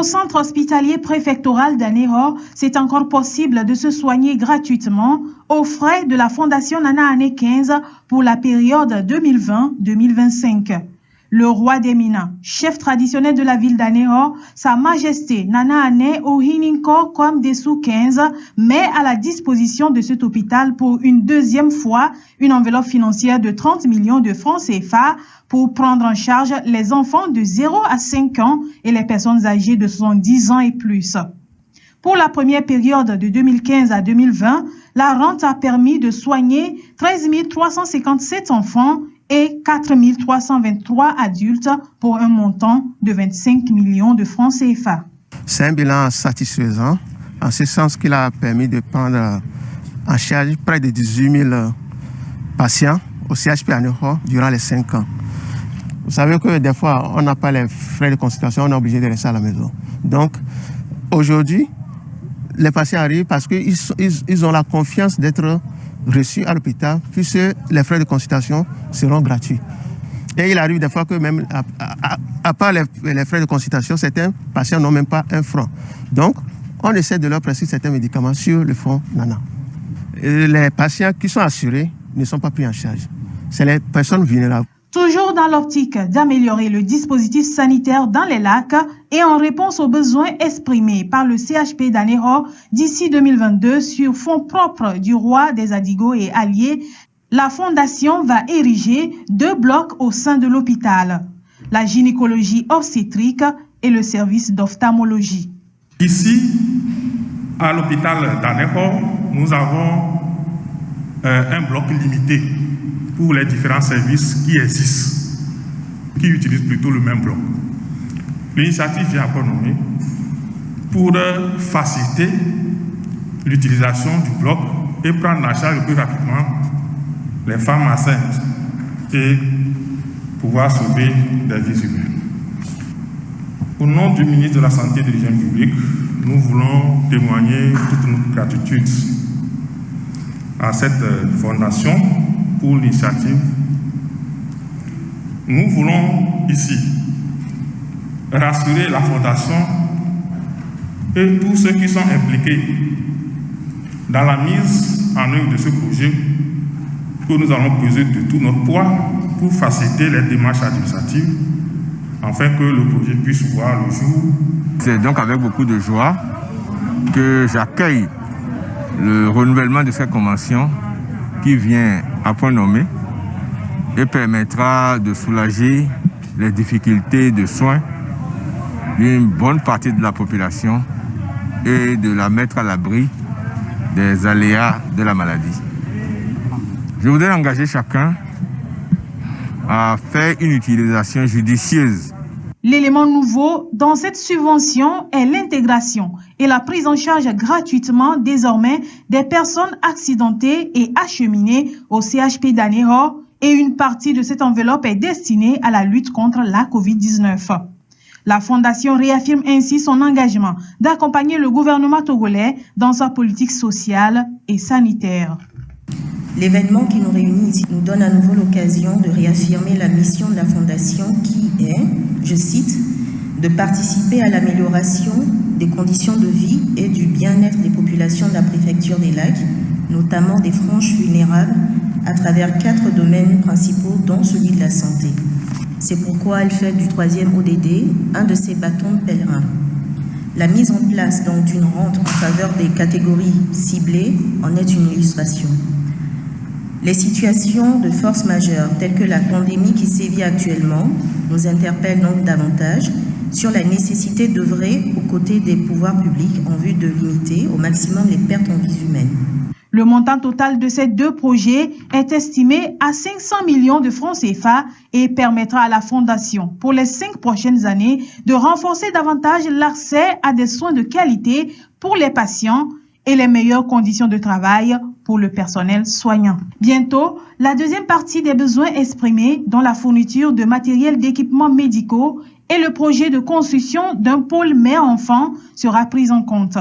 Au centre hospitalier préfectoral d'Anéhor, c'est encore possible de se soigner gratuitement aux frais de la Fondation Nana Ané 15 pour la période 2020-2025. Le roi des Mina, chef traditionnel de la ville d'Anéhor, Sa Majesté Nana Ané Ohininko comme Dessous 15, met à la disposition de cet hôpital pour une deuxième fois une enveloppe financière de 30 millions de francs CFA pour prendre en charge les enfants de 0 à 5 ans et les personnes âgées de 70 ans et plus. Pour la première période de 2015 à 2020, la rente a permis de soigner 13 357 enfants et 4 323 adultes pour un montant de 25 millions de francs CFA. C'est un bilan satisfaisant, en ce sens qu'il a permis de prendre en charge près de 18 000 patients au CHP Anéhor durant les 5 ans. Vous savez que des fois, on n'a pas les frais de consultation, on est obligé de rester à la maison. Donc, aujourd'hui, les patients arrivent parce qu'ils ont la confiance d'être reçus à l'hôpital, puisque les frais de consultation seront gratuits. Et il arrive des fois que même, à part les frais de consultation, certains patients n'ont même pas un franc. Donc, on essaie de leur prescrire certains médicaments sur le fonds Nana. Et les patients qui sont assurés ne sont pas pris en charge. C'est les personnes vulnérables. Toujours dans l'optique d'améliorer le dispositif sanitaire dans les lacs et en réponse aux besoins exprimés par le CHP d'Anéhor d'ici 2022 sur fonds propres du roi des Adigo et alliés, la Fondation va ériger 2 blocs au sein de l'hôpital, la gynécologie obstétrique et le service d'ophtalmologie. Ici, à l'hôpital d'Anéhor, nous avons un bloc limité pour les différents services qui existent, qui utilisent plutôt le même bloc. L'initiative vient encore nommer pour faciliter l'utilisation du bloc et prendre en charge le plus rapidement les femmes enceintes et pouvoir sauver des vies humaines. Au nom du ministre de la Santé et de l'Hygiène publique, nous voulons témoigner toute notre gratitude à cette fondation pour l'initiative. Nous voulons ici rassurer la Fondation et tous ceux qui sont impliqués dans la mise en œuvre de ce projet que nous allons peser de tout notre poids pour faciliter les démarches administratives afin que le projet puisse voir le jour. C'est donc avec beaucoup de joie que j'accueille le renouvellement de cette convention qui vient à point nommé et permettra de soulager les difficultés de soins d'une bonne partie de la population et de la mettre à l'abri des aléas de la maladie. Je voudrais engager chacun à faire une utilisation judicieuse. L'élément nouveau dans cette subvention est l'intégration et la prise en charge gratuitement désormais des personnes accidentées et acheminées au CHP d'Anéhor et une partie de cette enveloppe est destinée à la lutte contre la COVID-19. La Fondation réaffirme ainsi son engagement d'accompagner le gouvernement togolais dans sa politique sociale et sanitaire. L'événement qui nous réunit ici nous donne à nouveau l'occasion de réaffirmer la mission de la Fondation qui est, je cite, de participer à l'amélioration des conditions de vie et du bien-être des populations de la préfecture des Lacs, notamment des franges vulnérables, à travers 4 domaines principaux, dont celui de la santé. C'est pourquoi elle fait du 3e ODD un de ses bâtons de pèlerin. La mise en place donc d'une rente en faveur des catégories ciblées en est une illustration. Les situations de force majeure, telles que la pandémie qui sévit actuellement, nous interpellent donc davantage sur la nécessité d'œuvrer aux côtés des pouvoirs publics en vue de limiter au maximum les pertes en vies humaines. Le montant total de ces 2 projets est estimé à 500 millions de francs CFA et permettra à la Fondation, pour les 5 prochaines années, de renforcer davantage l'accès à des soins de qualité pour les patients et les meilleures conditions de travail pour le personnel soignant. Bientôt, la deuxième partie des besoins exprimés, dont la fourniture de matériel d'équipements médicaux et le projet de construction d'un pôle mère-enfant, sera prise en compte.